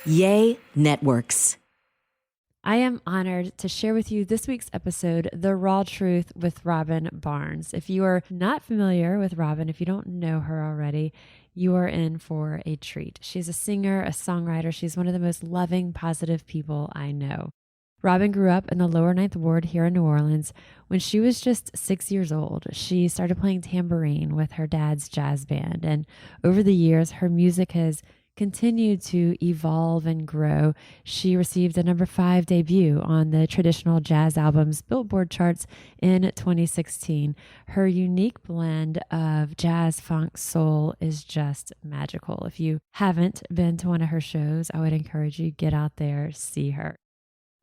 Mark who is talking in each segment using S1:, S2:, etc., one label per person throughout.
S1: Yay Networks.
S2: I am honored to share with you this week's episode, The Raw Truth with Robin Barnes. If you are not familiar with Robin, if you don't know her already, you are in for a treat. She's a singer, a songwriter. She's one of the most loving, positive people I know. Robin grew up in the lower Ninth Ward here in New Orleans. When she was just 6 years old, she started playing tambourine with her dad's jazz band. And over the years, her music has continued to evolve and grow. She received a number 5 debut on the traditional jazz albums Billboard charts in 2016. Her unique blend of jazz, funk, soul is just magical. If you haven't been to one of her shows, I would encourage you get out there, see her.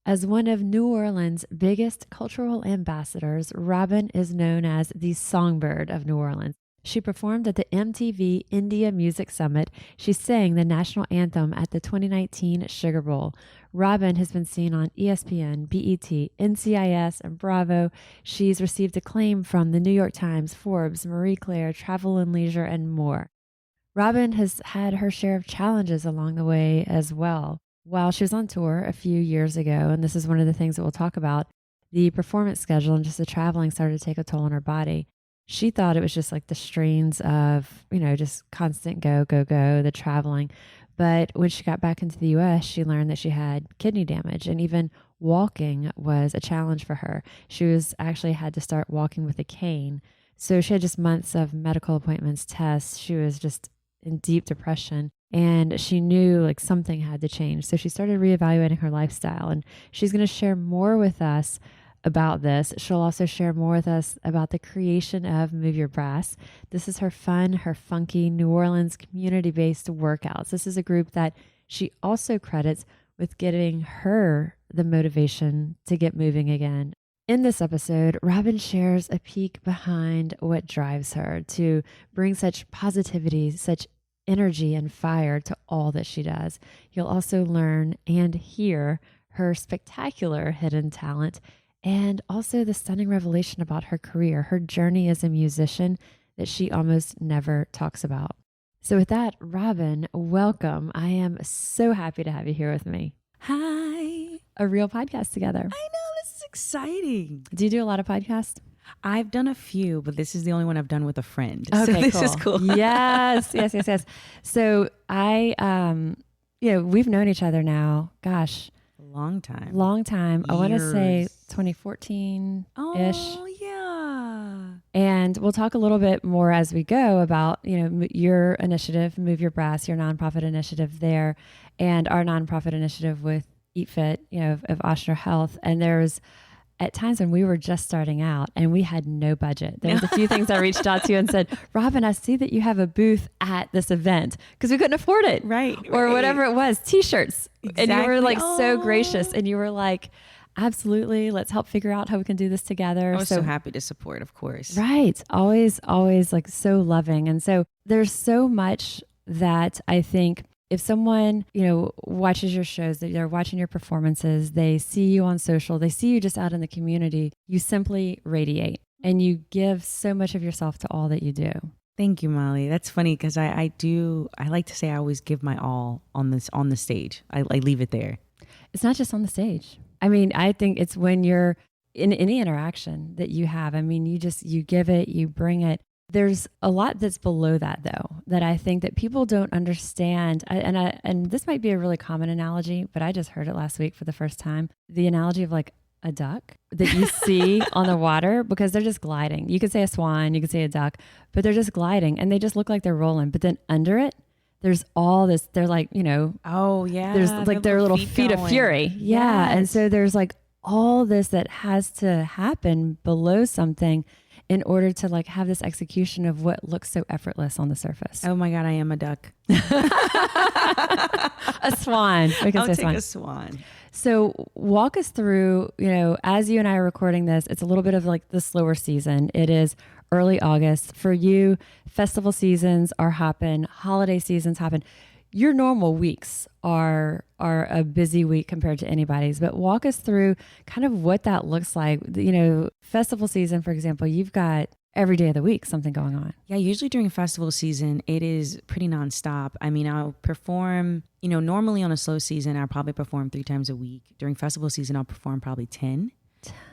S2: As one of New Orleans' biggest cultural ambassadors, Robin is known as the Songbird of New Orleans. She performed at the MTV India Music Summit. She sang the national anthem at the 2019 Sugar Bowl. Robin has been seen on ESPN, BET, NCIS, and Bravo. She's received acclaim from the New York Times, Forbes, Marie Claire, Travel and Leisure, and more. Robin has had her share of challenges along the way as well. While she was on tour a few years ago, and this is one of the things that we'll talk about, the performance schedule and just the traveling started to take a toll on her body. She thought it was just like the strains of, just constant go, the traveling. But when she got back into the U.S., she learned that she had kidney damage, and even walking was a challenge for her. She was actually had to start walking with a cane. So she had just months of medical appointments, tests. She was just in deep depression, and she knew like something had to change. So she started reevaluating her lifestyle, and she's going to share more with us about this. She'll also share more with us about the creation of Move Your Brass. This is her fun, her funky New Orleans community-based workouts. This is a group that she also credits with getting her the motivation to get moving again. In this episode, Robin shares a peek behind what drives her to bring such positivity, such energy and fire to all that she does. You'll also learn and hear her spectacular hidden talent, and also the stunning revelation about her career, her journey as a musician that she almost never talks about. So with that, Robin, welcome. I am so happy to have you here with me.
S3: Hi.
S2: A real podcast together.
S3: I know, this is exciting.
S2: Do you do a lot of podcasts?
S3: I've done a few, but this is the only one I've done with a friend.
S2: Okay,
S3: so this
S2: cool.
S3: is cool.
S2: Yes. So we've known each other now, gosh,
S3: Long time.
S2: I want to say 2014-ish.
S3: Oh, yeah.
S2: And we'll talk a little bit more as we go about, your initiative, Move Your Brass, your nonprofit initiative there, and our nonprofit initiative with Eat Fit, of Oshner Health. And there's at times when we were just starting out and we had no budget. There was a few things I reached out to you and said, Robin, I see that you have a booth at this event, because we couldn't afford it.
S3: Right.
S2: Or whatever it was, t-shirts.
S3: Exactly.
S2: And you were like so gracious, and you were like, absolutely, let's help figure out how we can do this together.
S3: I was so happy to support, of course.
S2: Right. Always like so loving. And so there's so much that I think if someone, watches your shows, that they're watching your performances, they see you on social, they see you just out in the community, you simply radiate and you give so much of yourself to all that you do.
S3: Thank you, Molly. That's funny because I like to say I always give my all on the stage. I leave it there.
S2: It's not just on the stage. I mean, I think it's when you're in any interaction that you have. I mean, you give it, you bring it. There's a lot that's below that, though, that I think that people don't understand. And this might be a really common analogy, but I just heard it last week for the first time. The analogy of like a duck that you see on the water, because they're just gliding. You could say a swan, you could say a duck, but they're just gliding and they just look like they're rolling. But then under it, there's all this, they're like,
S3: oh yeah,
S2: there's like their little feet of fury. Yeah.
S3: Yes.
S2: And so there's like all this that has to happen below something in order to like have this execution of what looks so effortless on the surface.
S3: Oh my God, I am a duck.
S2: A swan. We can
S3: I'll
S2: say
S3: take
S2: swan.
S3: a swan.
S2: So walk us through, as you and I are recording this, it's a little bit of like the slower season. It is early August. For you, festival seasons are hopping, holiday seasons happen. Your normal weeks are a busy week compared to anybody's, but walk us through kind of what that looks like. Festival season, for example, you've got every day of the week, something going on.
S3: Yeah, usually during festival season, it is pretty nonstop. I mean, I'll perform, normally on a slow season, I'll probably perform 3 times a week. During festival season, I'll perform probably 10.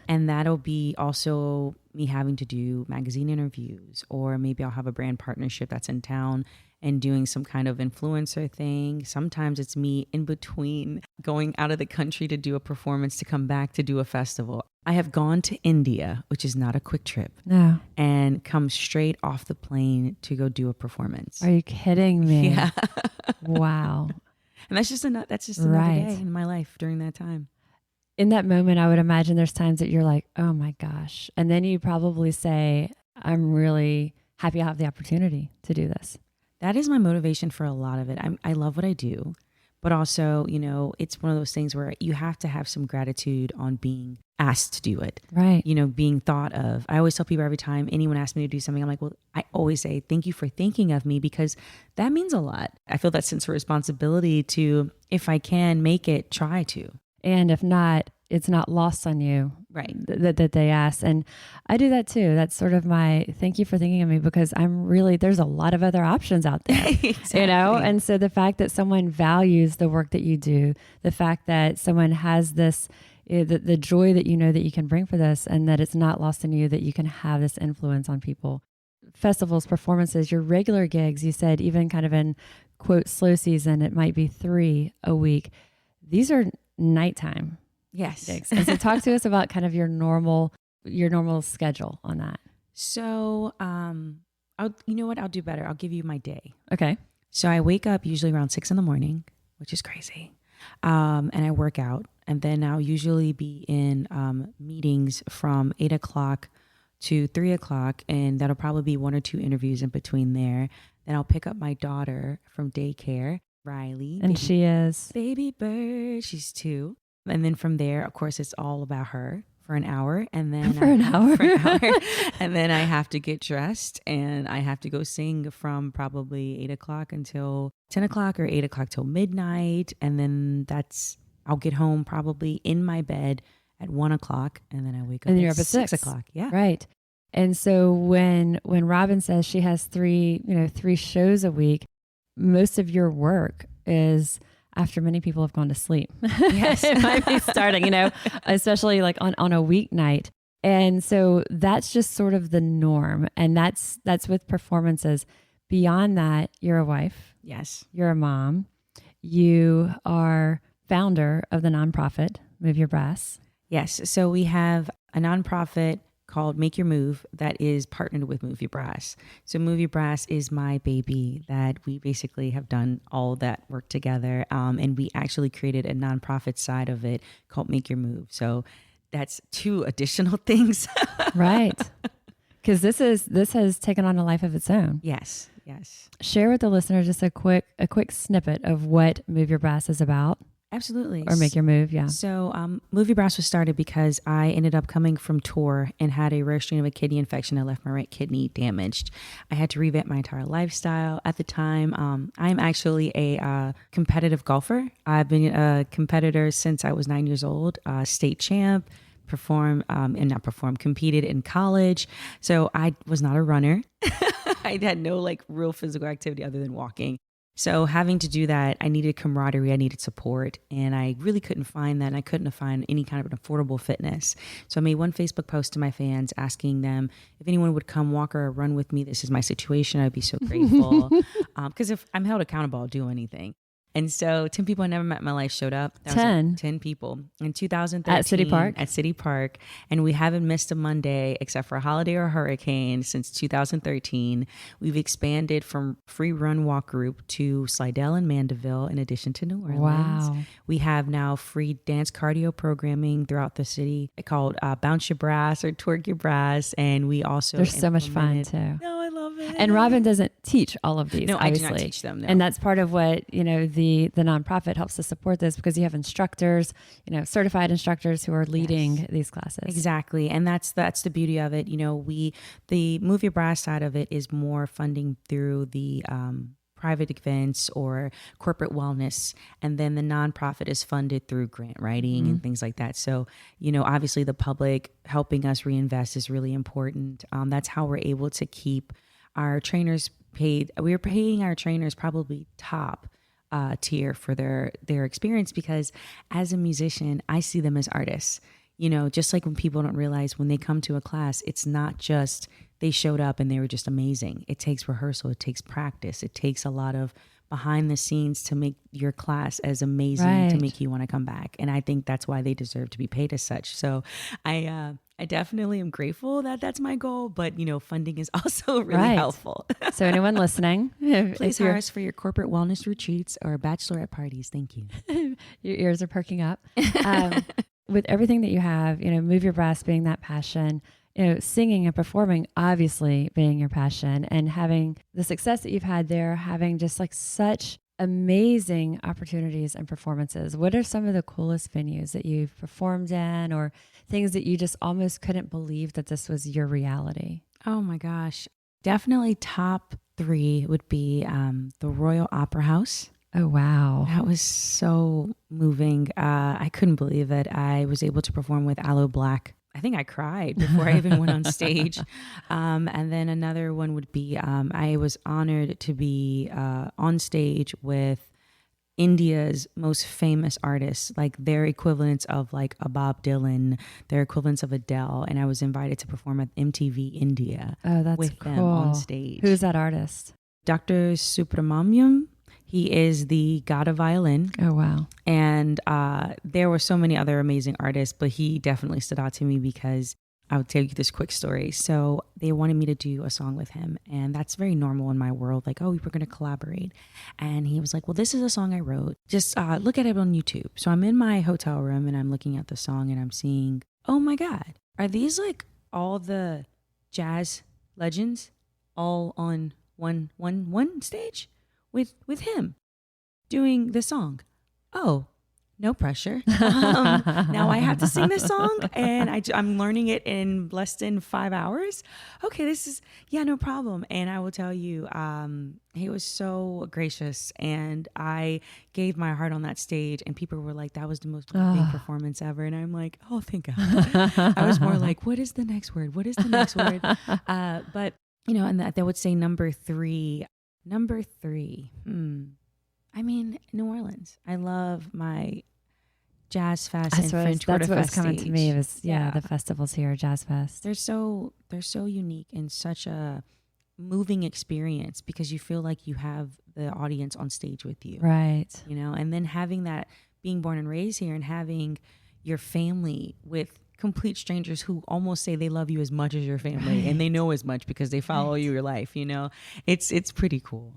S3: And that'll be also me having to do magazine interviews, or maybe I'll have a brand partnership that's in town and doing some kind of influencer thing. Sometimes it's me in between going out of the country to do a performance to come back to do a festival. I have gone to India, which is not a quick trip,
S2: No.
S3: and come straight off the plane to go do a performance.
S2: Are you kidding me?
S3: Yeah.
S2: Wow.
S3: And that's just another
S2: Right.
S3: day in my life during that time.
S2: In that moment, I would imagine there's times that you're like, oh my gosh. And then you probably say, I'm really happy I have the opportunity to do this.
S3: That is my motivation for a lot of it. I love what I do, but also, it's one of those things where you have to have some gratitude on being asked to do it.
S2: Right.
S3: Being thought of. I always tell people every time anyone asks me to do something, I'm like, well, I always say, thank you for thinking of me, because that means a lot. I feel that sense of responsibility to, if I can make it, try to.
S2: And if not, it's not lost on you.
S3: Right.
S2: That they ask. And I do that too. That's sort of my thank you for thinking of me, because there's a lot of other options out there,
S3: Exactly.
S2: And so the fact that someone values the work that you do, the fact that someone has this, the joy that that you can bring for this, and that it's not lost on you that you can have this influence on people. Festivals, performances, your regular gigs, you said even kind of in quote slow season, it might be 3 a week. These are nighttime.
S3: Yes.
S2: gigs. And so talk to us about kind of your normal schedule on that.
S3: So, I'll do better. I'll give you my day.
S2: Okay.
S3: So I wake up usually around 6 a.m, which is crazy. And I work out, and then I'll usually be in meetings from 8 o'clock to 3 o'clock. And that'll probably be 1 or 2 interviews in between there. Then I'll pick up my daughter from daycare, Riley.
S2: And she is
S3: Baby Bird. She's 2. And then from there, of course, it's all about her for an hour. And then
S2: for an hour.
S3: And then I have to get dressed, and I have to go sing from probably 8 o'clock until 10 o'clock, or 8 o'clock till midnight. And then I'll get home probably in my bed at 1 o'clock. And then I wake up
S2: And you're
S3: at
S2: up at
S3: 6 o'clock. Yeah.
S2: Right. And so when Robin says she has 3 shows a week, most of your work is after many people have gone to sleep.
S3: Yes.
S2: It might be starting, especially like on a weeknight. And so that's just sort of the norm. And that's with performances. Beyond that, you're a wife.
S3: Yes.
S2: You're a mom. You are founder of the nonprofit, Move Your Brass.
S3: Yes. So we have a nonprofit called Make Your Move that is partnered with Move Your Brass. So Move Your Brass is my baby that we basically have done all that work together. And we actually created a nonprofit side of it called Make Your Move. So that's 2 additional things.
S2: Right. Because this has taken on a life of its own.
S3: Yes. Yes.
S2: Share with the listener just a quick snippet of what Move Your Brass is about.
S3: Absolutely.
S2: Or Make Your Move, yeah.
S3: So Move Your Brass was started because I ended up coming from tour and had a rare strain of a kidney infection that left my right kidney damaged. I had to revamp my entire lifestyle. At the time, I'm actually a competitive golfer. I've been a competitor since I was 9 years old, state champ, competed in college. So I was not a runner. I had no real physical activity other than walking. So having to do that, I needed camaraderie, I needed support, and I really couldn't find that, and I couldn't find any kind of an affordable fitness. So I made one Facebook post to my fans asking them if anyone would come walk or run with me. This is my situation. I'd be so grateful. Because if I'm held accountable, I'll do anything. And so 10 people I never met in my life showed up.
S2: 10
S3: people in 2013
S2: at City Park.
S3: At City Park, and we haven't missed a Monday except for a holiday or a hurricane since 2013. We've expanded from free run walk group to Slidell and Mandeville, in addition to New Orleans.
S2: Wow.
S3: We have now free dance cardio programming throughout the city called Bounce Your Brass or Twerk Your Brass, and we also
S2: there's so much fun too.
S3: No, I love it.
S2: And Robin doesn't teach all of these.
S3: No,
S2: obviously.
S3: I do not teach them. No.
S2: And that's part of what the nonprofit helps to support this, because you have instructors, certified instructors who are leading these classes.
S3: Exactly. And that's the beauty of it. The Move Your Brass side of it is more funding through the private events or corporate wellness. And then the nonprofit is funded through grant writing and things like that. So, obviously the public helping us reinvest is really important. That's how we're able to keep our trainers paid. We're paying our trainers probably top tier for their experience, because as a musician, I see them as artists. Just like when people don't realize when they come to a class, it's not just they showed up and they were just amazing. It takes rehearsal, it takes practice, it takes a lot of behind the scenes to make your class as amazing, to make you want to come back. And I think that's why they deserve to be paid as such. So I definitely am grateful that that's my goal, but funding is also really helpful.
S2: So anyone listening,
S3: please hire us for your corporate wellness retreats or bachelorette parties. Thank you.
S2: Your ears are perking up. With everything that you have, Move Your Breast being that passion, singing and performing obviously being your passion, and having the success that you've had there, having just like such amazing opportunities and performances. What are some of the coolest venues that you've performed in, or things that you just almost couldn't believe that this was your reality?
S3: Oh my gosh. Definitely top 3 would be the Royal Opera House.
S2: Oh, wow.
S3: That was so moving. I couldn't believe it. I was able to perform with Aloe Black. I think I cried before I even went on stage. And then another one would be, I was honored to be on stage with India's most famous artists, like their equivalents of like a Bob Dylan, their equivalents of Adele. And I was invited to perform at MTV India with them on stage.
S2: Who's that artist?
S3: Dr. Subramaniam. He is the god of violin.
S2: Oh, wow.
S3: And there were so many other amazing artists, but he definitely stood out to me because I'll tell you this quick story. So they wanted me to do a song with him, and that's very normal in my world. Like, oh, we're going to collaborate. And he was like, well, this is a song I wrote. Just look at it on YouTube. So I'm in my hotel room and I'm looking at the song and I'm seeing, oh my God, are these like all the jazz legends all on one stage? With him doing the song. Oh, no pressure. Now I have to sing this song, and I'm learning it in less than 5 hours. Okay, this is, no problem. And I will tell you, he was so gracious, and I gave my heart on that stage, and people were like, that was the most moving performance ever. And I'm like, oh, thank God. I was more like, what is the next word? What is the next word? But, and that would say number 3. Number 3, I mean, New Orleans. I love my Jazz Fest and French Quarter Fest.
S2: That's what was coming
S3: stage.
S2: to me was, the festivals here, Jazz Fest.
S3: They're so unique and such a moving experience because you feel like you have the audience on stage with you.
S2: Right.
S3: And then having that, being born and raised here and having your family with complete strangers who almost say they love you as much as your family, and they know as much because they follow you your life. It's pretty cool.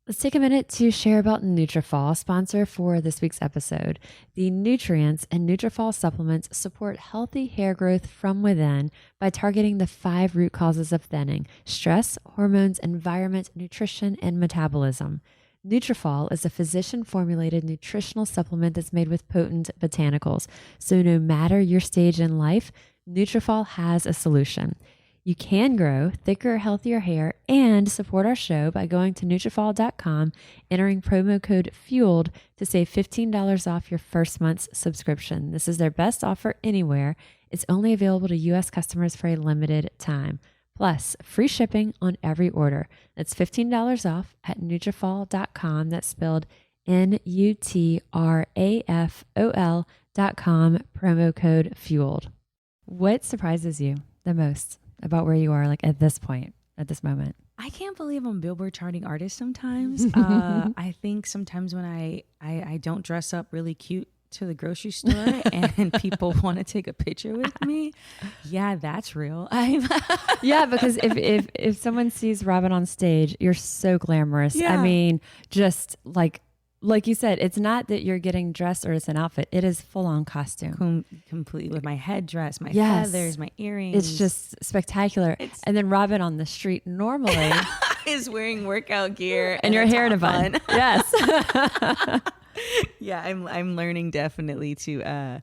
S2: Let's take a minute to share about Nutrafol, sponsor for this week's episode. The nutrients in Nutrafol supplements support healthy hair growth from within by targeting the 5 root causes of thinning: stress, hormones, environment, nutrition, and metabolism. Nutrafol is a physician-formulated nutritional supplement that's made with potent botanicals. So no matter your stage in life, Nutrafol has a solution. You can grow thicker, healthier hair and support our show by going to Nutrafol.com, entering promo code FUELED to save $15 off your first month's subscription. This is their best offer anywhere. It's only available to U.S. customers for a limited time. Plus, free shipping on every order. That's $15 off at Nutrafol.com. That's spelled Nutrafol.com, promo code FUELED. What surprises you the most about where you are, like at this point, at this moment?
S3: I can't believe I'm Billboard charting artist sometimes. I think sometimes when I don't dress up really cute to the grocery store and people want to take a picture with me, that's real.
S2: Because if someone sees Robin on stage, you're so glamorous. I mean, just like you said, it's not that you're getting dressed or it's an outfit. It is full on costume.
S3: Complete with my headdress, my feathers, my earrings.
S2: It's just spectacular. And then Robin on the street normally
S3: is wearing workout gear
S2: and your hair in a bun. Yes.
S3: I'm learning definitely to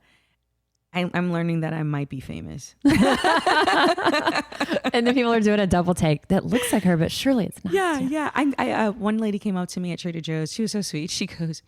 S3: I'm learning that I might be famous.
S2: And then people are doing a double take. That looks like her, but surely it's not.
S3: Yeah. I one lady came up to me at Trader Joe's. She was so sweet. She goes,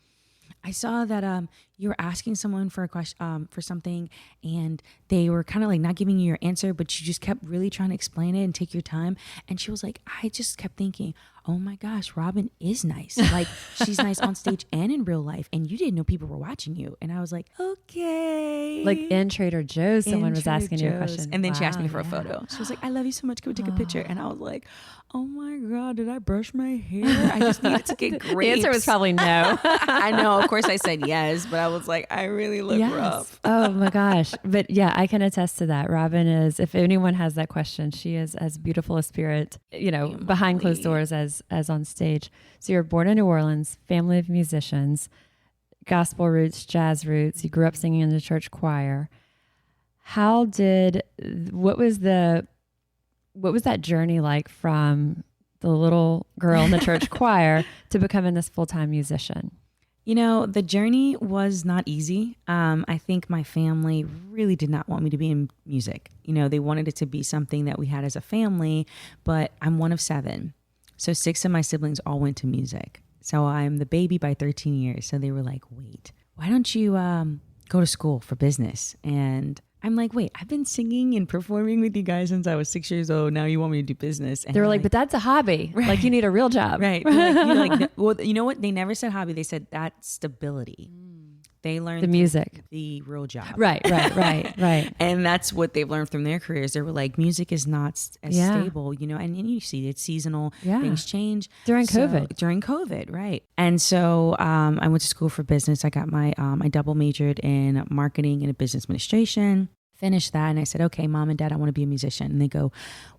S3: I saw that you were asking someone for a question for something, and they were kind of like not giving you your answer, but you just kept really trying to explain it and take your time. And she was like, I just kept thinking, oh my gosh, Robin is nice. Like she's nice on stage and in real life, and you didn't know people were watching you. And I was like, okay.
S2: Like in Trader Joe's, someone was asking you a question.
S3: And then she asked me for a photo. She was like, I love you so much. Can we take a picture? And I was like, oh my God, did I brush my hair? I just needed to get grapes.
S2: The answer was probably no.
S3: I know. Of course I said yes, but I was like, I really look rough.
S2: Oh my gosh. But yeah, I can attest to that. Robin is, if anyone has that question, she is as beautiful a spirit, behind closed doors as on stage. So you were born in New Orleans, family of musicians, gospel roots, jazz roots. You grew up singing in the church choir. What was that journey like from the little girl in the church choir to becoming this full-time musician?
S3: The journey was not easy. I think my family really did not want me to be in music. They wanted it to be something that we had as a family, but I'm one of 7. So 6 of my siblings all went to music. So I'm the baby by 13 years. So they were like, wait, why don't you go to school for business? And I'm like, wait, I've been singing and performing with you guys since I was 6 years old. Now you want me to do business? And
S2: they were like, but that's a hobby. Right. Like you need a real job.
S3: Right. Like, well, you know what? They never said hobby. They said that's stability. They learned
S2: the music,
S3: the real job.
S2: Right.
S3: And that's what they've learned from their careers. They were like, music is not as stable, and you see it's seasonal. Yeah. Things change.
S2: During COVID,
S3: right. And so I went to school for business. I got I double majored in marketing and business administration. Finished that, and I said, okay, Mom and Dad, I want to be a musician. And they go,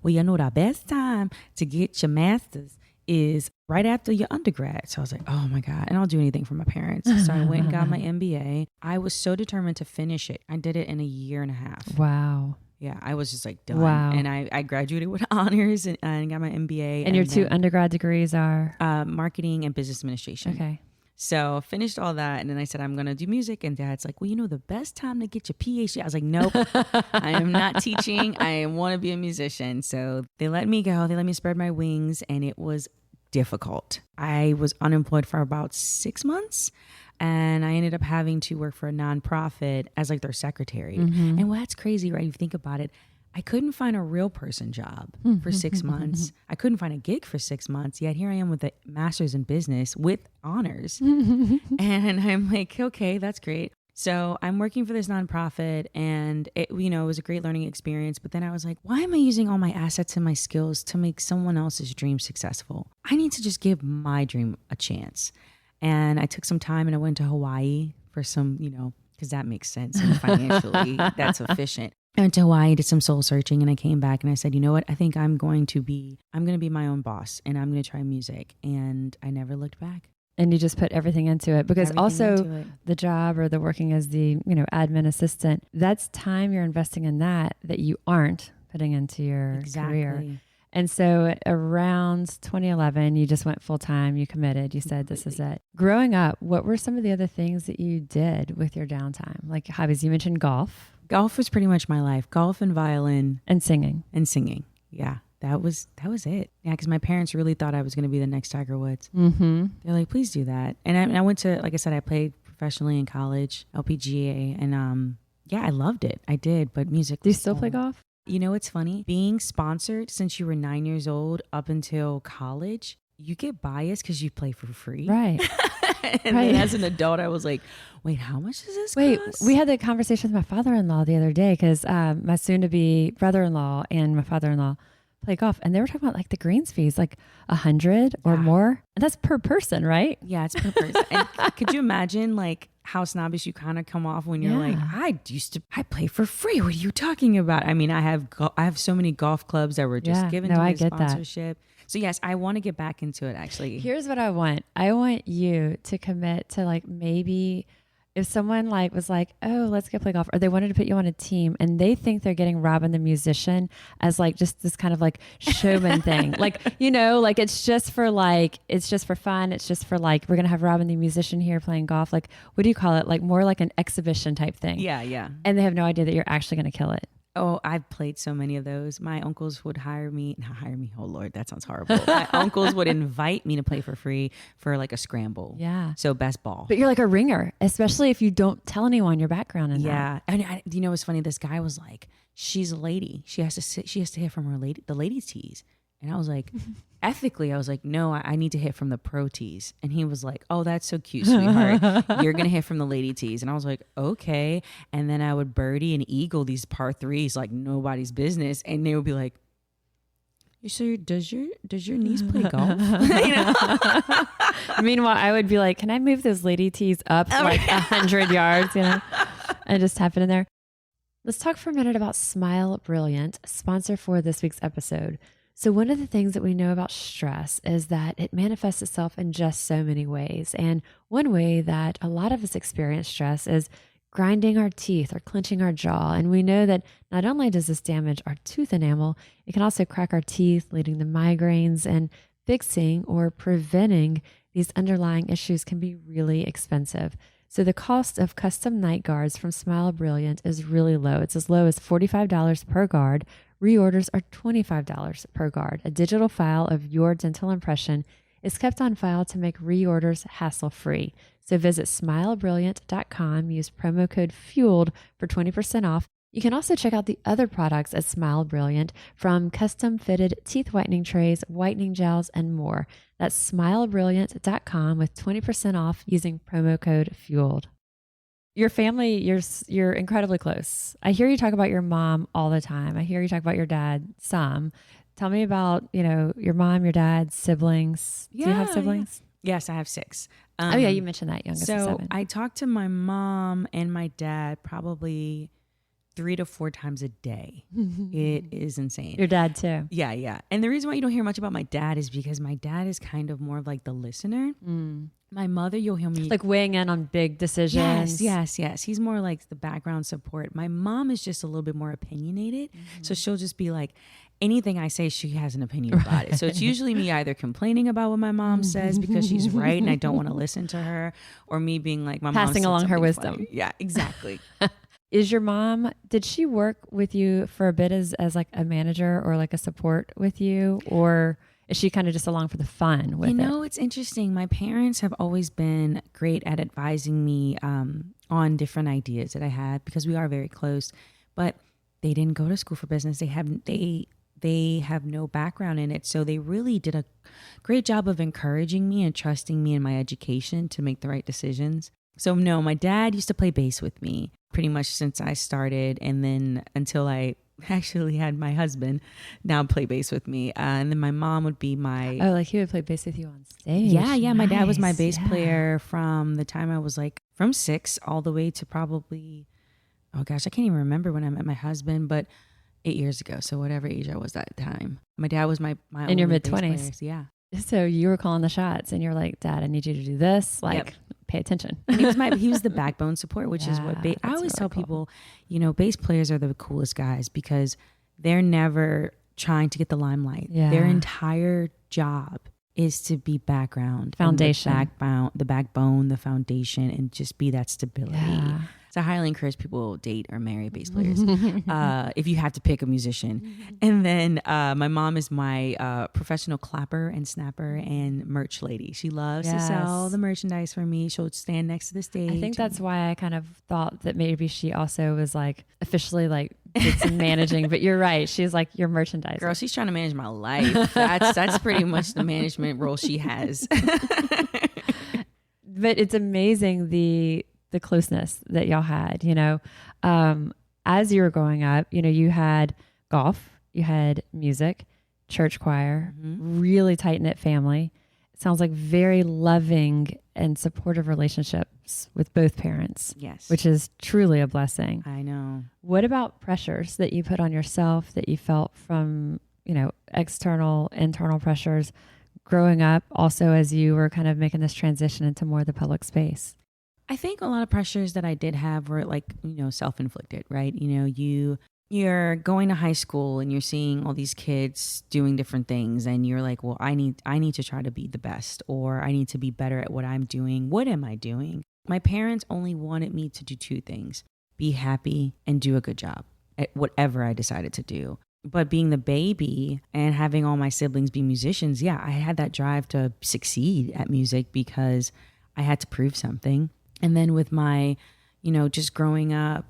S3: well, the best time to get your master's is right after your undergrad. So I was like, oh my God, and I'll do anything for my parents. So I went and got my MBA. I was so determined to finish it. I did it in a year and a half.
S2: Wow.
S3: Yeah, I was just like done.
S2: Wow.
S3: And I graduated with honors and got my MBA.
S2: And your 2 undergrad degrees are?
S3: Marketing and business administration.
S2: Okay.
S3: So finished all that, and then I said, I'm going to do music. And Dad's like, well, the best time to get your PhD. I was like, nope, I am not teaching. I want to be a musician. So they let me go. They let me spread my wings, and it was difficult. I was unemployed for about 6 months, and I ended up having to work for a nonprofit as like their secretary. Mm-hmm. And that's crazy, right? If you think about it, I couldn't find a real person job for 6 months. I couldn't find a gig for 6 months. Yet here I am with a master's in business with honors. And I'm like, okay, that's great. So I'm working for this nonprofit, and it was a great learning experience. But then I was like, why am I using all my assets and my skills to make someone else's dream successful? I need to just give my dream a chance. And I took some time and I went to Hawaii for some, because that makes sense and financially that's efficient. I went to Hawaii, did some soul searching, and I came back and I said, you know what? I think I'm going to be my own boss, and I'm going to try music. And I never looked back.
S2: And you just put everything into it, because the job or the working as the, admin assistant, that's time you're investing in that you aren't putting into your career. And so around 2011, you just went full time, you committed, you said, this is it. Growing up, what were some of the other things that you did with your downtime? Like hobbies, you mentioned golf.
S3: Golf was pretty much my life. Golf and violin.
S2: And singing.
S3: Yeah. That was it. Yeah, because my parents really thought I was going to be the next Tiger Woods.
S2: Mm-hmm.
S3: They're like, please do that. And I went to, like I said, I played professionally in college, LPGA, and I loved it. I did, but music.
S2: Do you still play golf?
S3: It's funny. Being sponsored since you were 9 years old up until college, you get biased because you play for free.
S2: Right.
S3: And then as an adult, I was like, wait, how much does this cost?
S2: We had that conversation with my father-in-law the other day, because my soon-to-be brother-in-law and my father-in-law play golf, and they were talking about like the greens fees, like 100 or more, and that's per person, right?
S3: Yeah, it's per person. And could you imagine like how snobbish you kind of come off when you're like, I play for free. What are you talking about? I mean, I have so many golf clubs that were just given to me sponsorship. So yes, I want to get back into it actually.
S2: Here's what I want. I want you to commit to like maybe if someone like was like, oh, let's go play golf, or they wanted to put you on a team and they think they're getting Robin the musician as like just this kind of like showman thing. Like, you know, like it's just for fun. It's just for like, we're going to have Robin the musician here playing golf. Like, what do you call it? Like more like an exhibition type thing.
S3: Yeah, yeah.
S2: And they have no idea that you're actually going to kill it.
S3: Oh, I've played so many of those. My uncles would not hire me. Oh Lord, that sounds horrible. My uncles would invite me to play for free for like a scramble.
S2: Yeah.
S3: So best ball.
S2: But you're like a ringer, especially if you don't tell anyone your background in that.
S3: Yeah. And you know, what's funny? This guy was like, she's a lady. She has to hit from the ladies' tees. And I was like, ethically, I was like, no, I need to hit from the pro tees. And he was like, oh, that's so cute, sweetheart. You're going to hit from the lady tees. And I was like, okay. And then I would birdie and eagle these par threes like nobody's business. And they would be like, so does your niece play golf? You know?
S2: Meanwhile, I would be like, can I move those lady tees up like 100 yards, you know, and just tap it in there. Let's talk for a minute about Smile Brilliant, sponsor for this week's episode. So one of the things that we know about stress is that it manifests itself in just so many ways. And one way that a lot of us experience stress is grinding our teeth or clenching our jaw. And we know that not only does this damage our tooth enamel, it can also crack our teeth, leading to migraines, and fixing or preventing these underlying issues can be really expensive. So the cost of custom night guards from Smile Brilliant is really low. It's as low as $45 per guard. Reorders are $25 per guard. A digital file of your dental impression is kept on file to make reorders hassle-free. So visit smilebrilliant.com, use promo code FUELED for 20% off. You can also check out the other products at Smile Brilliant, from custom-fitted teeth whitening trays, whitening gels, and more. That's smilebrilliant.com with 20% off using promo code FUELED. Your family, you're incredibly close. I hear you talk about your mom all the time. I hear you talk about your dad some. Tell me about, you know, your mom, your dad, siblings. Do you have siblings?
S3: Yeah. Yes, I have 6.
S2: Oh yeah, you mentioned that, youngest of 7.
S3: I talk to my mom and my dad probably 3 to 4 times a day. It is insane.
S2: Your dad too.
S3: Yeah, yeah. And the reason why you don't hear much about my dad is because my dad is kind of more of like the listener. My mother, you'll hear me
S2: like weighing in on big decisions.
S3: Yes. He's more like the background support. My mom is just a little bit more opinionated. So she'll just be like, anything I say, she has an opinion about it. So it's usually me either complaining about what my mom says because she's right and I don't want to listen to her, or me being like, my mom
S2: passing along her wisdom.
S3: Funny. Yeah, exactly.
S2: Is your mom, did she work with you for a bit as like a manager or like a support with you, or is she kind of just along for the fun with it? You know,
S3: it's interesting. My parents have always been great at advising me on different ideas that I had, because we are very close, but they didn't go to school for business. They have no background in it. So they really did a great job of encouraging me and trusting me in my education to make the right decisions. So no, my dad used to play bass with me pretty much since I started, and then until I actually had my husband now play bass with me. And then my mom would be my...
S2: Oh, like he would play bass with you on stage.
S3: Yeah. Nice. My dad was my bass player from the time I was like from 6 all the way to probably, oh gosh, I can't even remember when I met my husband, but 8 years ago. So whatever age I was at the time. My dad was my
S2: in your mid-20s.
S3: Yeah.
S2: So you were calling the shots and you're like, Dad, I need you to do this. Like, pay attention.
S3: And he was the backbone support, which is what I always tell people, you know, bass players are the coolest guys because they're never trying to get the limelight. Yeah. Their entire job is to be background,
S2: foundation,
S3: the backbone, the foundation, and just be that stability. Yeah. So I highly encourage people date or marry bass players if you have to pick a musician. And then my mom is my professional clapper and snapper and merch lady. She loves to sell the merchandise for me. She'll stand next to the stage.
S2: I think that's why I kind of thought that maybe she also was like officially like did some managing, but you're right. She's like your merchandiser.
S3: Girl, she's trying to manage my life. That's pretty much the management role she has.
S2: But it's amazing the closeness that y'all had, you know, as you were growing up, you know, you had golf, you had music, church choir, really tight knit family. It sounds like very loving and supportive relationships with both parents.
S3: Yes.
S2: Which is truly a blessing.
S3: I know.
S2: What about pressures that you put on yourself that you felt from, you know, external, internal pressures growing up, also as you were kind of making this transition into more of the public space?
S3: I think a lot of pressures that I did have were like, self-inflicted, right? You're going to high school and you're seeing all these kids doing different things and you're like, well, I need to try to be the best, or I need to be better at what I'm doing. What am I doing? My parents only wanted me to do two things: be happy and do a good job at whatever I decided to do. But being the baby and having all my siblings be musicians, yeah, I had that drive to succeed at music because I had to prove something. And then with my, just growing up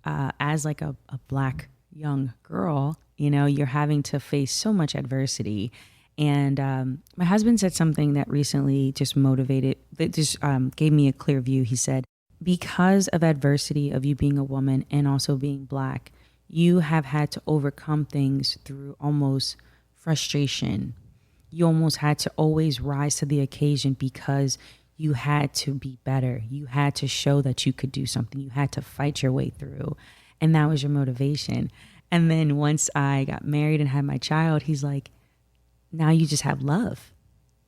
S3: as like a Black young girl, you're having to face so much adversity. And my husband said something that recently just gave me a clear view. He said, because of adversity of you being a woman and also being Black, you have had to overcome things through almost frustration. You almost had to always rise to the occasion because you had to be better. You had to show that you could do something. You had to fight your way through. And that was your motivation. And then once I got married and had my child, he's like, now you just have love.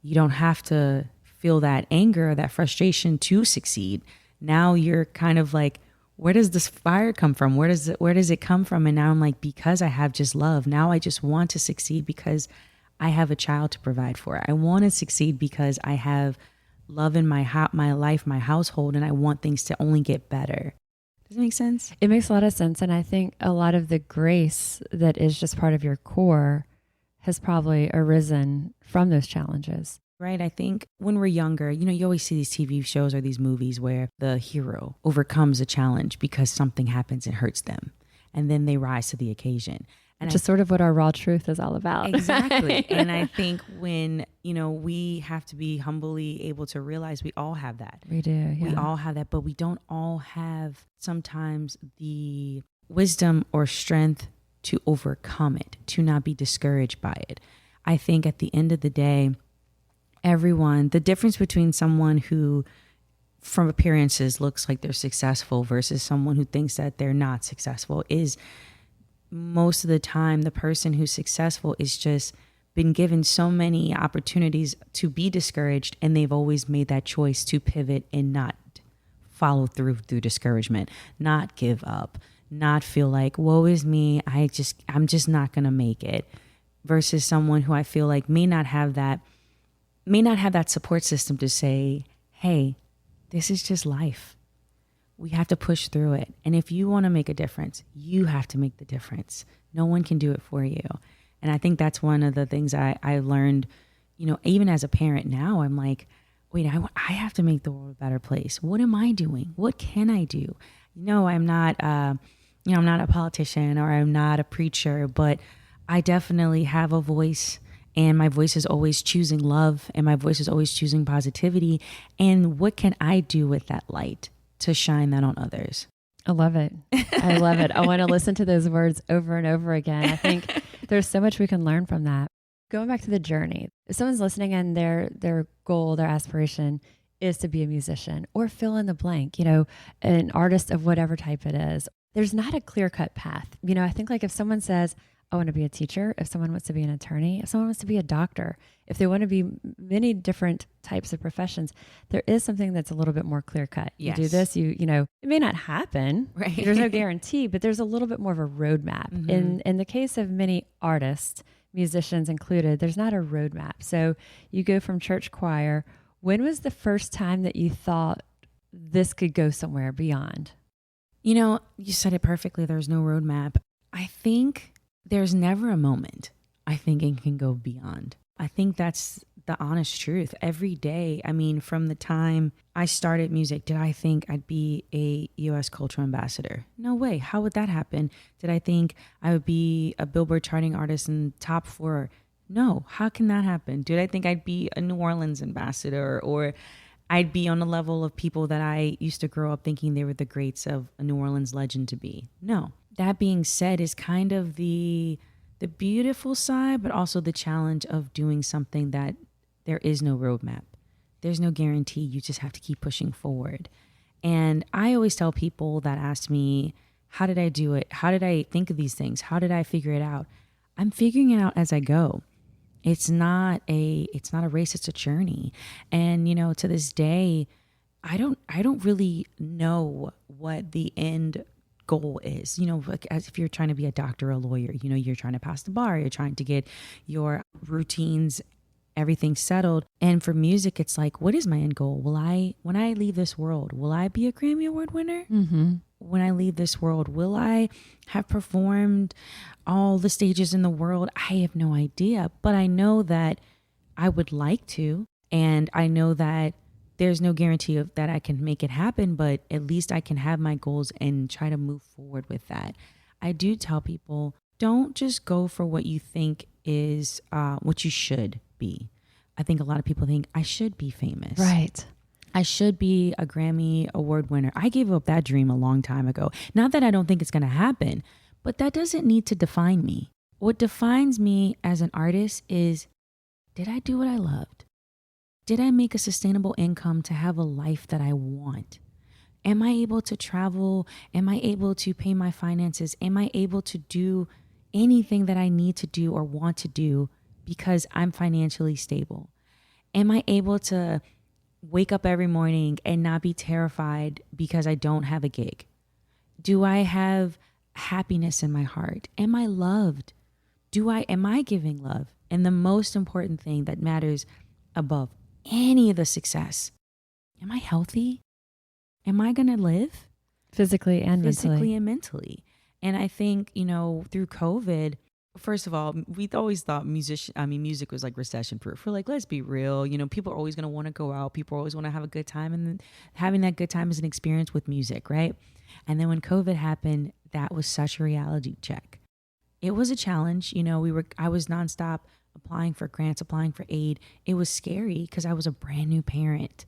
S3: You don't have to feel that anger or that frustration to succeed. Now you're kind of like, where does this fire come from? Where does it come from? And now I'm like, because I have just love. Now I just want to succeed because I have a child to provide for. I want to succeed because I have love in my life, my household, and I want things to only get better. Does it make sense?
S2: It makes a lot of sense. And I think a lot of the grace that is just part of your core has probably arisen from those challenges.
S3: Right. I think when we're younger, you always see these TV shows or these movies where the hero overcomes a challenge because something happens and hurts them. And then they rise to the occasion. And
S2: which is sort of what our raw truth is all about.
S3: Exactly. And I think when, we have to be humbly able to realize we all have that.
S2: We do. Yeah.
S3: We all have that, but we don't all have sometimes the wisdom or strength to overcome it, to not be discouraged by it. I think at the end of the day, the difference between someone who from appearances looks like they're successful versus someone who thinks that they're not successful is most of the time the person who's successful is just been given so many opportunities to be discouraged, and they've always made that choice to pivot and not follow through discouragement, not give up, not feel like, woe is me, I'm just not going to make it, versus someone who I feel like may not have that support system to say, hey, this is just life. We have to push through it. And if you want to make a difference, you have to make the difference. No one can do it for you. And I think that's one of the things I learned, even as a parent now, I'm like, wait, I have to make the world a better place. What am I doing? What can I do? I'm not, I'm not a politician or I'm not a preacher, but I definitely have a voice. And my voice is always choosing love, and my voice is always choosing positivity. And what can I do with that light to shine that on others?
S2: I love it. I love it. I want to listen to those words over and over again. I think there's so much we can learn from that. Going back to the journey, if someone's listening and their goal, their aspiration is to be a musician or fill in the blank, an artist of whatever type it is, there's not a clear-cut path. I think like if someone says, I want to be a teacher, if someone wants to be an attorney, if someone wants to be a doctor, if they want to be many different types of professions, there is something that's a little bit more clear cut.
S3: Yes.
S2: You do this, it may not happen.
S3: Right.
S2: There's no guarantee, but there's a little bit more of a roadmap.
S3: Mm-hmm.
S2: In the case of many artists, musicians included, there's not a roadmap. So you go from church choir. When was the first time that you thought this could go somewhere beyond?
S3: You said it perfectly. There's no roadmap. I think there's never a moment I think it can go beyond. I think that's the honest truth. Every day, from the time I started music, did I think I'd be a U.S. cultural ambassador? No way. How would that happen? Did I think I would be a Billboard charting artist in top 4? No. How can that happen? Did I think I'd be a New Orleans ambassador, or I'd be on the level of people that I used to grow up thinking they were the greats of a New Orleans legend to be? No. That being said is kind of the beautiful side, but also the challenge of doing something that there is no roadmap. There's no guarantee. You just have to keep pushing forward. And I always tell people that ask me, how did I do it? How did I think of these things? How did I figure it out? I'm figuring it out as I go. It's not a race, it's a journey. And, to this day, I don't really know what the end goal is. Like as if you're trying to be a doctor or a lawyer, you're trying to pass the bar, you're trying to get your routines, everything settled. And for music, it's like, what is my end goal? When I leave this world, will I be a Grammy Award winner?
S2: Mm-hmm.
S3: When I leave this world, will I have performed all the stages in the world? I have no idea, but I know that I would like to, and I know that there's no guarantee of that I can make it happen, but at least I can have my goals and try to move forward with that. I do tell people, don't just go for what you think is what you should be. I think a lot of people think I should be famous.
S2: Right.
S3: I should be a Grammy Award winner. I gave up that dream a long time ago. Not that I don't think it's going to happen, but that doesn't need to define me. What defines me as an artist is, did I do what I loved? Did I make a sustainable income to have a life that I want? Am I able to travel? Am I able to pay my finances? Am I able to do anything that I need to do or want to do because I'm financially stable? Am I able to wake up every morning and not be terrified because I don't have a gig? Do I have happiness in my heart? Am I loved? Am I giving love? And the most important thing that matters above any of the success, am I healthy? Am I going to live?
S2: Physically and
S3: mentally. And I think, through COVID, first of all, we always thought music was like recession proof. We're like, let's be real. People are always going to want to go out. People always want to have a good time. And then having that good time is an experience with music, right? And then when COVID happened, that was such a reality check. It was a challenge. I was nonstop applying for grants, applying for aid. It was scary because I was a brand new parent.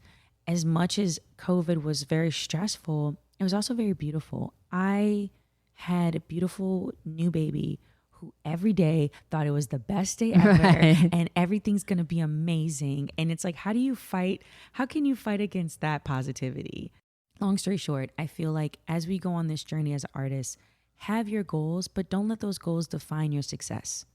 S3: As much as COVID was very stressful, it was also very beautiful. I had a beautiful new baby who every day thought it was the best day ever, right, and everything's going to be amazing. And it's like, how can you fight against that positivity? Long story short, I feel like as we go on this journey as artists, have your goals, but don't let those goals define your success.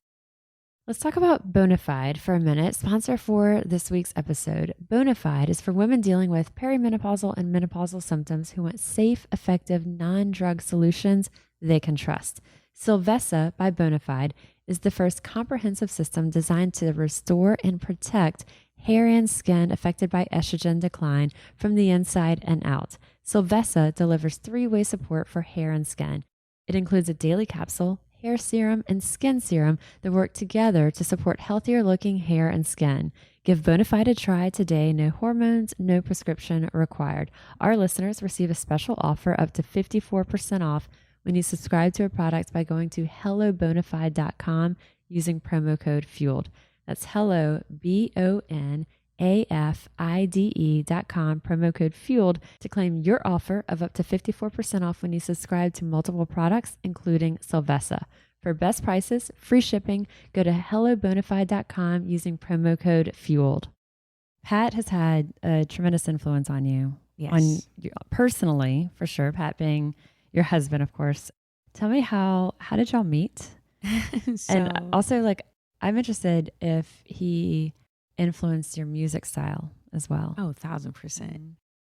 S2: Let's talk about Bonafide for a minute. Sponsor for this week's episode. Bonafide is for women dealing with perimenopausal and menopausal symptoms who want safe, effective, non-drug solutions they can trust. Silvessa by Bonafide is the first comprehensive system designed to restore and protect hair and skin affected by estrogen decline from the inside and out. Silvessa delivers three-way support for hair and skin. It includes a daily capsule, hair serum, and skin serum that work together to support healthier looking hair and skin. Give Bonafide a try today. No hormones, no prescription required. Our listeners receive a special offer up to 54% off when you subscribe to a product by going to hellobonafide.com using promo code FUELED. That's hello, BONAFIDE.com, promo code FUELED to claim your offer of up to 54% off when you subscribe to multiple products, including Silvessa. For best prices, free shipping, go to hellobonafide.com using promo code FUELED. Pat has had a tremendous influence on you.
S3: Yes.
S2: On you personally, for sure. Pat being your husband, of course. Tell me how did y'all meet? And also, I'm interested if he influenced your music style as well.
S3: Oh, 1,000%.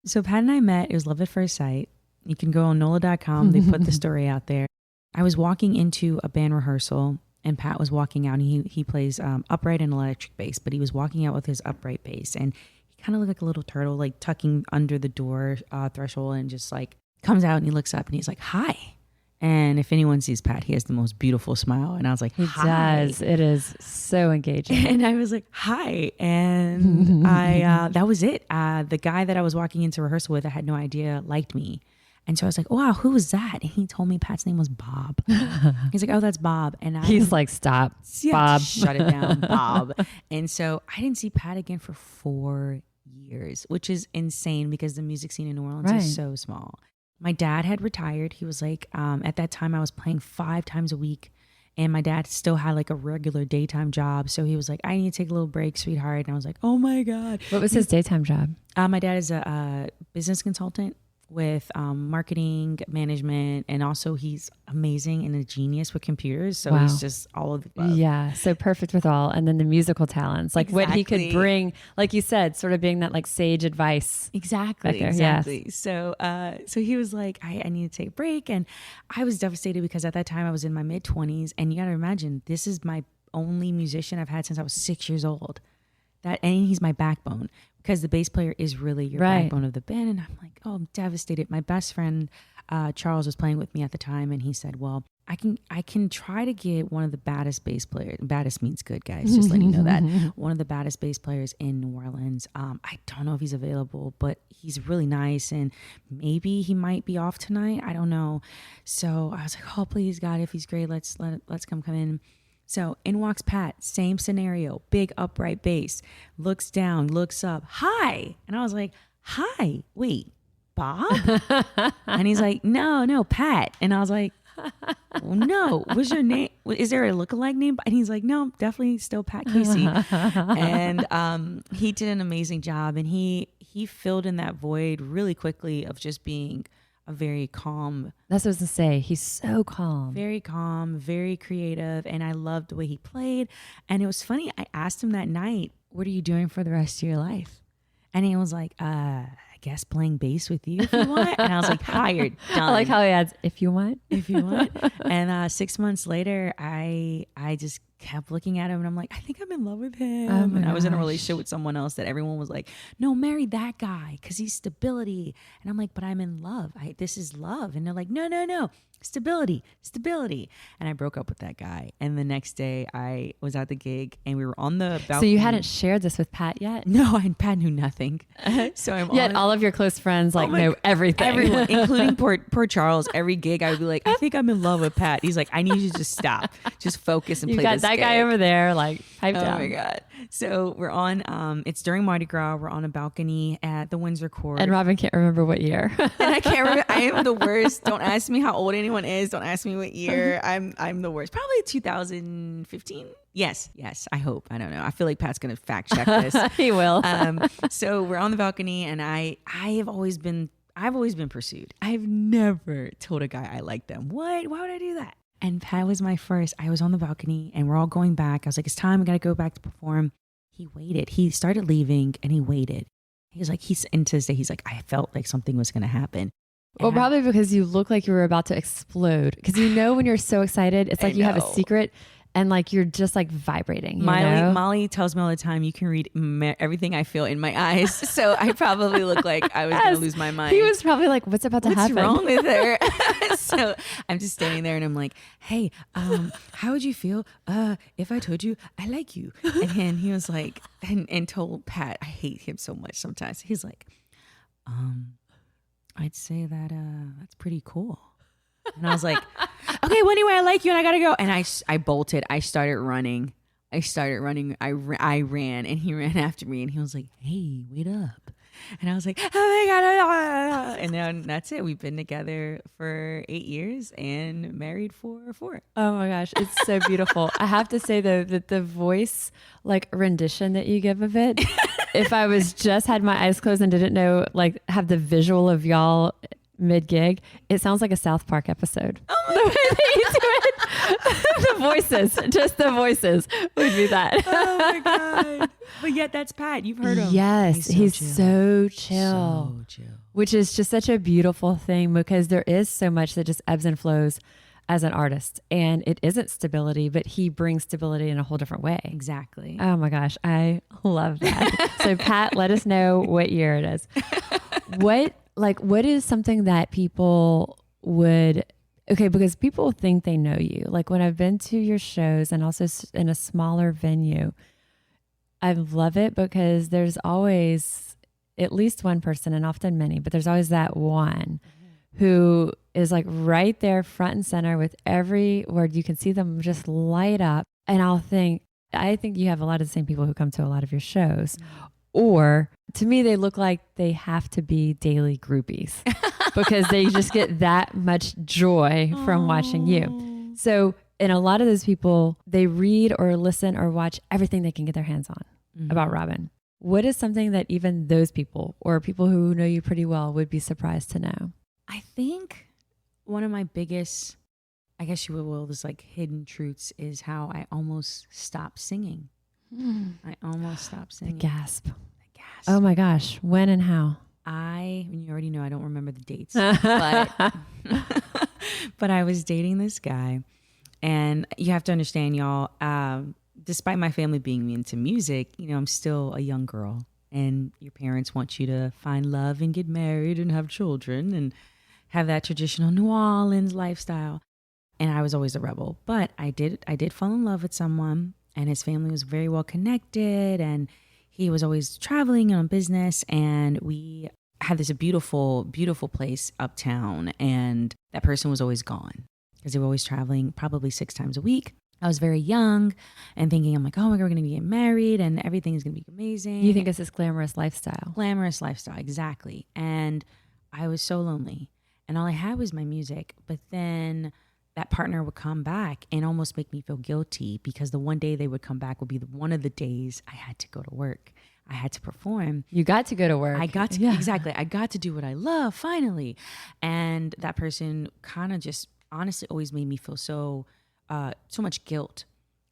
S3: So Pat and I met, it was love at first sight. You can go on NOLA.com. They put the story out there. I was walking into a band rehearsal and Pat was walking out, and he plays upright and electric bass, but he was walking out with his upright bass, and he kind of looked like a little turtle, like tucking under the door threshold, and just like comes out and he looks up and he's like, hi. And if anyone sees Pat, he has the most beautiful smile. And I was like,
S2: he
S3: hi.
S2: does. It is so engaging.
S3: And I was like, hi. And that was it. The guy that I was walking into rehearsal with, I had no idea, liked me. And so I was like, wow, who was that? And he told me Pat's name was Bob. He's like, oh, that's Bob. And
S2: he's like, stop, Bob.
S3: Shut it down, Bob. And so I didn't see Pat again for 4 years, which is insane because the music scene in New Orleans is so small. My dad had retired. He was like, at that time I was playing 5 times a week, and my dad still had like a regular daytime job. So he was like, I need to take a little break, sweetheart. And I was like, oh my God.
S2: What was his daytime job?
S3: My dad is a business consultant with marketing, management, and also he's amazing and a genius with computers. So he's just all of the above.
S2: Yeah, so perfect with all. And then the musical talents, like what he could bring, like you said, sort of being that like sage advice.
S3: Exactly. Yes. So he was like, I need to take a break. And I was devastated because at that time I was in my mid-20s. And you got to imagine, this is my only musician I've had since I was 6 years old. And he's my backbone, because the bass player is really your backbone of the band. And I'm like, oh, I'm devastated. My best friend, Charles, was playing with me at the time. And he said, well, I can try to get one of the baddest bass players. Baddest means good, guys. Just letting you know that. One of the baddest bass players in New Orleans. I don't know if he's available, but he's really nice. And maybe he might be off tonight. I don't know. So I was like, oh, please, God, if he's great, let's come in. So in walks Pat, same scenario, big upright bass, looks down, looks up, hi. And I was like, hi, wait, Bob? And he's like, no, Pat. And I was like, no, what's your name? Is there a lookalike name? And he's like, no, definitely still Pat Casey. And he did an amazing job. And he filled in that void really quickly of just being a very calm.
S2: That's what I was to say. He's so calm.
S3: Very calm, very creative. And I loved the way he played. And it was funny. I asked him that night, what are you doing for the rest of your life? And he was like, I guess playing bass with you if you want. And I was like, hired, done.
S2: I like how he adds, if you want.
S3: If you want. And 6 months later, I just kept looking at him and I'm like, I think I'm in love with him. And I was in a relationship with someone else that everyone was like, no, marry that guy because he's stability. And I'm like, but I'm in love. This is love. And they're like, no, stability. And I broke up with that guy. And the next day I was at the gig and we were on the balcony.
S2: So you hadn't shared this with Pat yet?
S3: No, Pat knew nothing. So I'm
S2: yet all of your close friends know everything.
S3: Everyone, including poor Charles. Every gig I would be like, I think I'm in love with Pat. He's like, I need you to just stop. Just focus and play this
S2: that guy over there, like, pipe down.
S3: Oh my God. So we're on, it's during Mardi Gras. We're on a balcony at the Windsor Court.
S2: And Robin can't remember what year.
S3: And I can't remember. I am the worst. Don't ask me how old anyone is. Don't ask me what year. I'm the worst. Probably 2015. Yes. I hope. I don't know. I feel like Pat's going to fact check this.
S2: He will.
S3: So we're on the balcony and I've always been pursued. I've never told a guy I like them. What? Why would I do that? And Pat was my first. I was on the balcony and we're all going back. I was like, it's time. We got to go back to perform. He waited. He started leaving and he waited. He was like, and to this day, he's like, I felt like something was going to happen.
S2: Well, probably because you look like you were about to explode. Because when you're so excited, it's like you have a secret and like you're just like vibrating.
S3: Molly tells me all the time, you can read everything I feel in my eyes. So I probably look like I was going to lose my mind.
S2: He was probably like, what's about to happen?
S3: What's wrong with her? So I'm just standing there and I'm like, hey, how would you feel if I told you I like you? And he was like, and told Pat, I hate him so much sometimes. He's like, I'd say that that's pretty cool. And I was like, okay, well, anyway, I like you and I gotta go. And I bolted. I started running. I ran and he ran after me and he was like, hey, wait up. And I was like, oh my God. And then that's it. We've been together for 8 years and married for 4.
S2: Oh my gosh. It's so beautiful. I have to say though, that the voice like rendition that you give of it, if I was just had my eyes closed and didn't know, like have the visual of y'all mid-gig, it sounds like a South Park episode. Oh my the way that you do it. The voices would be that.
S3: Oh my God. But yet that's Pat. You've heard him.
S2: Yes. He's so chill.
S3: So chill.
S2: Which is just such a beautiful thing because there is so much that just ebbs and flows as an artist. And it isn't stability, but he brings stability in a whole different way.
S3: Exactly.
S2: Oh my gosh. I love that. So Pat, let us know what year it is. What is something that people would, because people think they know you. Like when I've been to your shows and also in a smaller venue, I love it because there's always at least one person and often many, but there's always that one who is like right there front and center with every word. You can see them just light up. And I think you have a lot of the same people who come to a lot of your shows. Or to me, they look like they have to be daily groupies because they just get that much joy from watching you. So, and a lot of those people, they read or listen or watch everything they can get their hands on about Robin. What is something that even those people or people who know you pretty well would be surprised to know?
S3: I think one of my biggest, I guess you will, is like hidden truths is how I almost stopped singing. I almost stopped singing.
S2: The gasp.
S3: The gasp.
S2: Oh my gosh. When and how?
S3: You already know I don't remember the dates, but but I was dating this guy, and you have to understand, y'all, despite my family being into music, I'm still a young girl, and your parents want you to find love and get married and have children and have that traditional New Orleans lifestyle. And I was always a rebel, but I did fall in love with someone, and his family was very well connected, and he was always traveling on business, and we had this beautiful, beautiful place uptown, and that person was always gone because they were always traveling probably 6 times a week. I was very young and thinking, I'm like, oh my God, we're going to get married and everything is going to be amazing.
S2: You think it's this glamorous lifestyle.
S3: Glamorous lifestyle, exactly. And I was so lonely, and all I had was my music. But then that partner would come back and almost make me feel guilty because the one day they would come back would be one of the days I had to go to work. I had to perform.
S2: You got to go to work.
S3: I got to, exactly. I got to do what I love finally. And that person kind of just honestly always made me feel so much guilt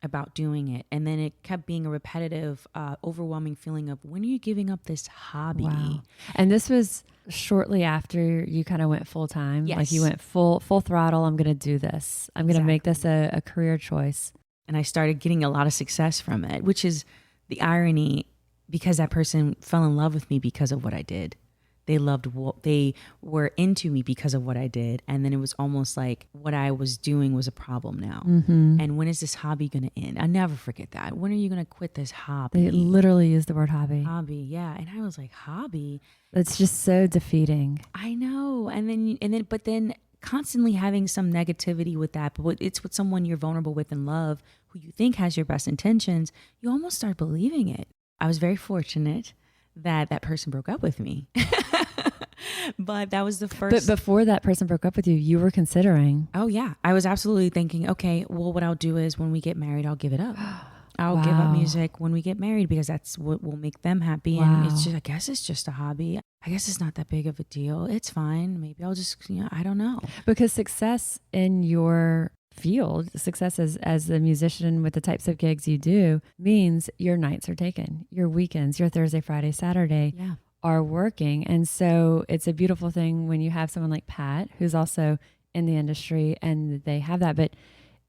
S3: about doing it. And then it kept being a repetitive, overwhelming feeling of, when are you giving up this hobby?
S2: Wow. And this was shortly after you kind of went full time.
S3: Yes.
S2: Like you went full throttle. I'm going to do this. I'm going to make this a career choice.
S3: And I started getting a lot of success from it, which is the irony, because that person fell in love with me because of what I did. They were into me because of what I did. And then it was almost like what I was doing was a problem now.
S2: Mm-hmm.
S3: And when is this hobby going to end? I never forget that. When are you going to quit this hobby?
S2: They literally used the word hobby.
S3: Hobby, yeah. And I was like, hobby?
S2: It's just so defeating.
S3: I know. But then constantly having some negativity with that, but it's with someone you're vulnerable with in love, who you think has your best intentions, you almost start believing it. I was very fortunate that person broke up with me. But that was the first.
S2: But before that person broke up with you, you were considering.
S3: Oh yeah. I was absolutely thinking, okay, well, what I'll do is when we get married, I'll give it up. I'll give up music when we get married because that's what will make them happy.
S2: Wow.
S3: And it's just, I guess it's just a hobby. I guess it's not that big of a deal. It's fine. Maybe I'll just, I don't know.
S2: Because success in your field, success as a musician with the types of gigs you do, means your nights are taken, your weekends, your Thursday, Friday, Saturday are working. And so it's a beautiful thing when you have someone like Pat, who's also in the industry, and they have that. But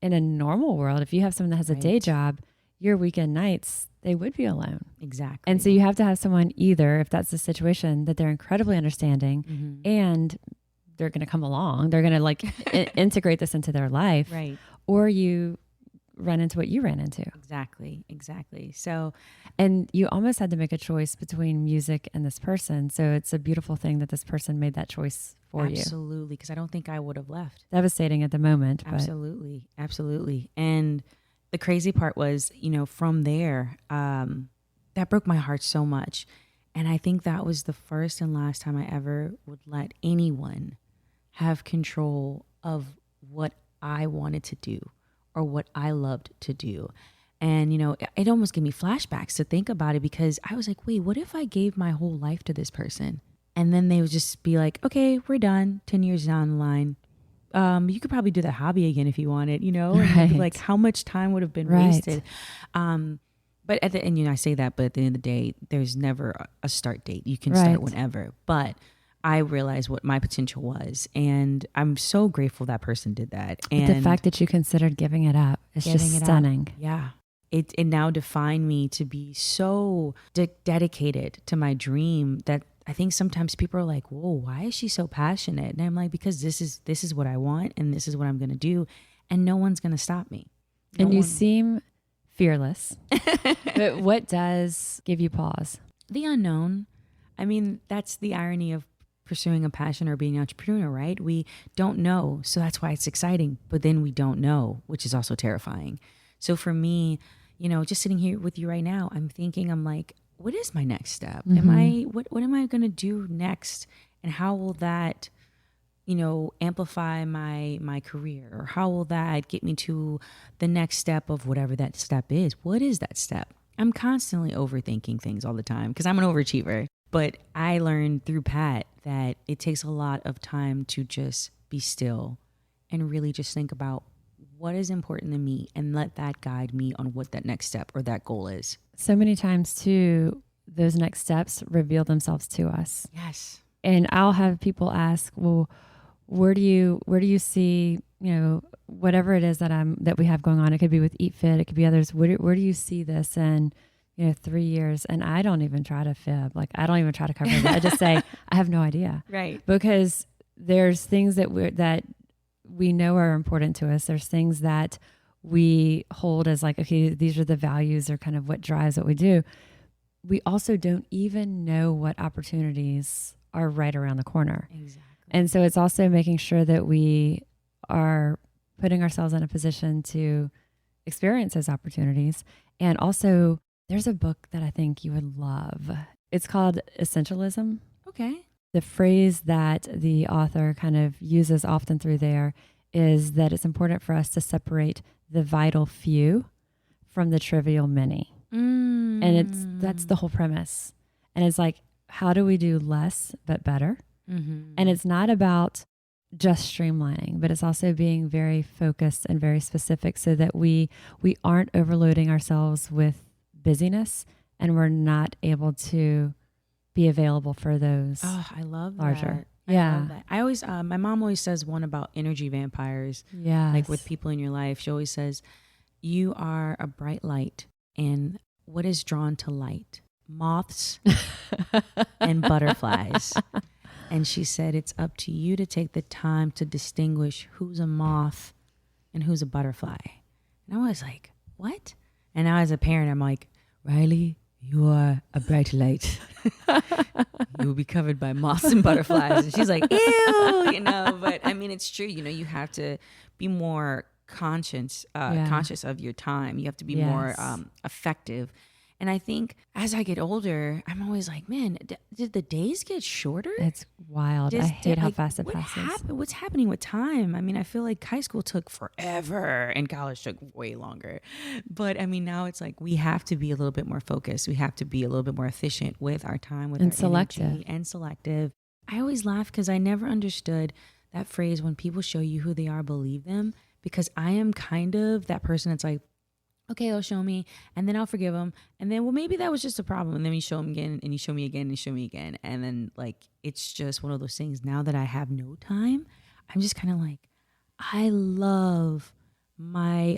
S2: in a normal world, if you have someone that has a day job, your weekend nights, they would be alone.
S3: Exactly.
S2: And so you have to have someone, either, if that's the situation, that they're incredibly understanding and they're going to come along, they're going to integrate this into their life.
S3: Right.
S2: Or you run into what you ran into.
S3: Exactly. So,
S2: and you almost had to make a choice between music and this person. So it's a beautiful thing that this person made that choice for you.
S3: Absolutely. Because I don't think I would have left.
S2: Devastating at the moment.
S3: Absolutely. And the crazy part was, from there, that broke my heart so much. And I think that was the first and last time I ever would let anyone have control of what I wanted to do or what I loved to do. And, it almost gave me flashbacks to think about it, because I was like, wait, what if I gave my whole life to this person? And then they would just be like, okay, we're done. 10 years down the line. You could probably do that hobby again if you wanted,
S2: Right.
S3: Like how much time would have been wasted. But at the end, I say that, but at the end of the day, there's never a start date. You can start whenever. But I realized what my potential was, and I'm so grateful that person did that. And
S2: the fact that you considered giving it up is just stunning.
S3: Yeah. It now defined me to be so dedicated to my dream that I think sometimes people are like, whoa, why is she so passionate? And I'm like, because this is what I want, and this is what I'm going to do, and no one's going to stop me.
S2: You seem fearless. But what does give you pause?
S3: The unknown. I mean, that's the irony of pursuing a passion or being an entrepreneur, right? We don't know. So that's why it's exciting. But then we don't know, which is also terrifying. So for me, just sitting here with you right now, I'm like, what is my next step? What am I going to do next? And how will that, amplify my career? Or how will that get me to the next step of whatever that step is? What is that step? I'm constantly overthinking things all the time because I'm an overachiever. But I learned through Pat that it takes a lot of time to just be still and really just think about what is important to me and let that guide me on what that next step or that goal is.
S2: So many times too, those next steps reveal themselves to us.
S3: Yes.
S2: And I'll have people ask, well, where do you see, whatever it is that we have going on? It could be with Eat Fit, it could be others. Where do you see this in 3 years? And I don't even try to fib. Like, I don't even try to cover it. I just say, I have no idea.
S3: Right.
S2: Because there's things that we know are important to us. There's things that we hold as like, okay, these are the values or kind of what drives what we do. We also don't even know what opportunities are right around the corner.
S3: Exactly.
S2: And so it's also making sure that we are putting ourselves in a position to experience those opportunities. And also, there's a book that I think you would love. It's called Essentialism.
S3: Okay.
S2: The phrase that the author kind of uses often through there is that it's important for us to separate the vital few from the trivial many. And that's the whole premise. And it's like, how do we do less but better? Mm-hmm. And it's not about just streamlining, but it's also being very focused and very specific so that we aren't overloading ourselves with busyness and we're not able to be available for those.
S3: Oh, I love
S2: larger.
S3: That.
S2: Yeah.
S3: I love that. I always, my mom always says one about energy vampires.
S2: Yeah.
S3: Like with people in your life, she always says, you are a bright light. And what is drawn to light? Moths and butterflies. And she said, it's up to you to take the time to distinguish who's a moth and who's a butterfly. And I was like, what? And now as a parent, I'm like, Riley, you are a bright light. You will be covered by moths and butterflies. And she's like, ew, but I mean, it's true. You have to be more conscious of your time. You have to be more effective. And I think as I get older, I'm always like, man, did the days get shorter?
S2: It's wild. I hate how fast it passes.
S3: What's happening with time? I mean, I feel like high school took forever and college took way longer. But I mean, now it's like we have to be a little bit more focused. We have to be a little bit more efficient with our time, with our energy, and selective. I always laugh because I never understood that phrase, when people show you who they are, believe them. Because I am kind of that person that's like, okay, they'll show me and then I'll forgive them. And then, well, maybe that was just a problem. And then you show them again and you show me again and you show me again. And then like, it's just one of those things. Now that I have no time, I'm just kind of like, I love my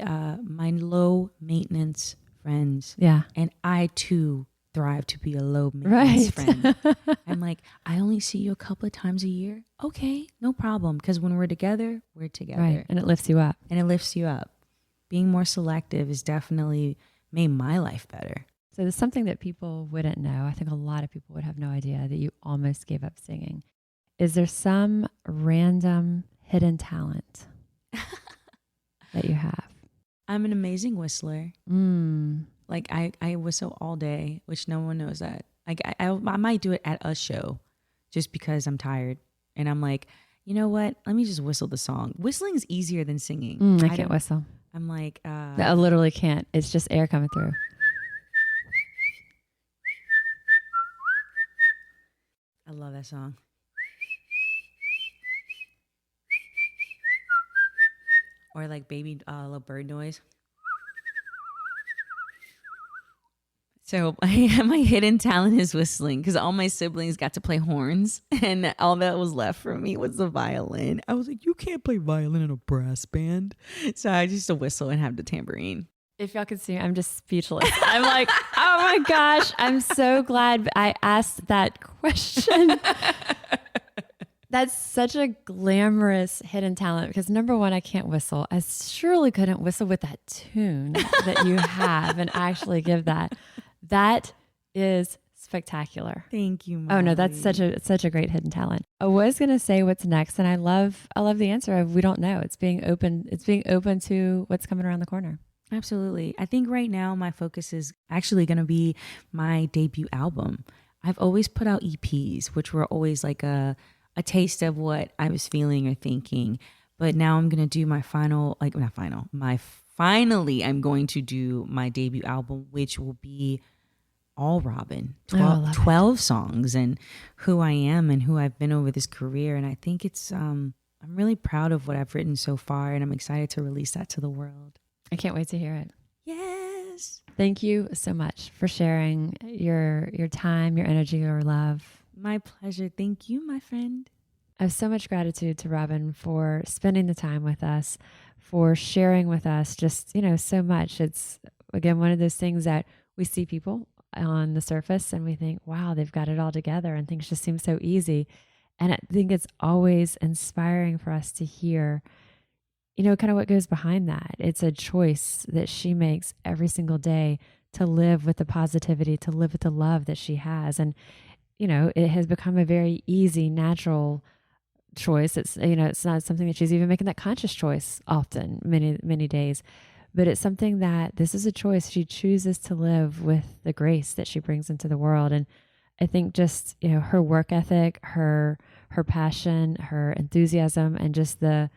S3: low maintenance friends.
S2: Yeah.
S3: And I too thrive to be a low maintenance friend. I'm like, I only see you a couple of times a year. Okay, no problem. Because when we're together, we're together.
S2: Right. And it lifts you up.
S3: Being more selective has definitely made my life better.
S2: So there's something that people wouldn't know. I think a lot of people would have no idea that you almost gave up singing. Is there some random hidden talent that you have?
S3: I'm an amazing whistler. Like I whistle all day, which no one knows that. Like I might do it at a show just because I'm tired. And I'm like, you know what? Let me just whistle the song. Whistling is easier than singing.
S2: I can't whistle.
S3: I'm like,
S2: I literally can't. It's just air coming through.
S3: I love that song. Or like baby little bird noise. So my hidden talent is whistling because all my siblings got to play horns and all that was left for me was the violin. I was like, you can't play violin in a brass band. So I used to whistle and have the tambourine.
S2: If y'all could see me, I'm just speechless. I'm like, oh my gosh, I'm so glad I asked that question. That's such a glamorous hidden talent because number one, I can't whistle. I surely couldn't whistle with that tune that you have and actually give that. That is spectacular.
S3: Thank you, Molly.
S2: Oh no, that's such a great hidden talent. I was gonna say what's next, and I love the answer of we don't know. It's being open to what's coming around the corner.
S3: Absolutely. I think right now my focus is actually gonna be my debut album. I've always put out EPs, which were always like a taste of what I was feeling or thinking. But now I'm gonna do my finally I'm going to do my debut album, which will be all Robin,
S2: Oh,
S3: 12 songs and who I am and who I've been over this career. And I think it's, I'm really proud of what I've written so far, and I'm excited to release that to the world.
S2: I can't wait to hear it.
S3: Yes.
S2: Thank you so much for sharing your time, your energy, your love.
S3: My pleasure. Thank you, my friend.
S2: I have so much gratitude to Robin for spending the time with us, for sharing with us just, so much. It's, again, one of those things that we see people on the surface and we think, wow, they've got it all together and things just seem so easy. And I think it's always inspiring for us to hear, kind of what goes behind that. It's a choice that she makes every single day to live with the positivity, to live with the love that she has. And, it has become a very easy, natural choice. It's, it's not something that she's even making that conscious choice often, many days, but it's something that this is a choice. She chooses to live with the grace that she brings into the world. And I think just, her work ethic, her passion, her enthusiasm, and just the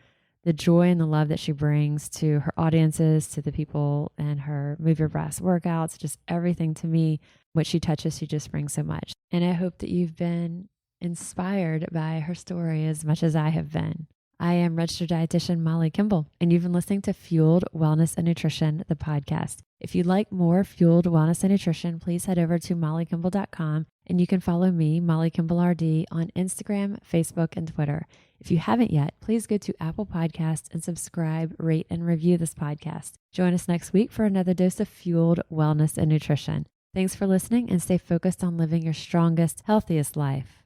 S2: joy and the love that she brings to her audiences, to the people and her Move Your Brass workouts, just everything to me, what she touches, she just brings so much. And I hope that you've been inspired by her story as much as I have been. I am registered dietitian Molly Kimball, and you've been listening to Fueled Wellness and Nutrition, the podcast. If you'd like more Fueled Wellness and Nutrition, please head over to mollykimball.com, and you can follow me, Molly Kimball RD, on Instagram, Facebook, and Twitter. If you haven't yet, please go to Apple Podcasts and subscribe, rate, and review this podcast. Join us next week for another dose of Fueled Wellness and Nutrition. Thanks for listening, and stay focused on living your strongest, healthiest life.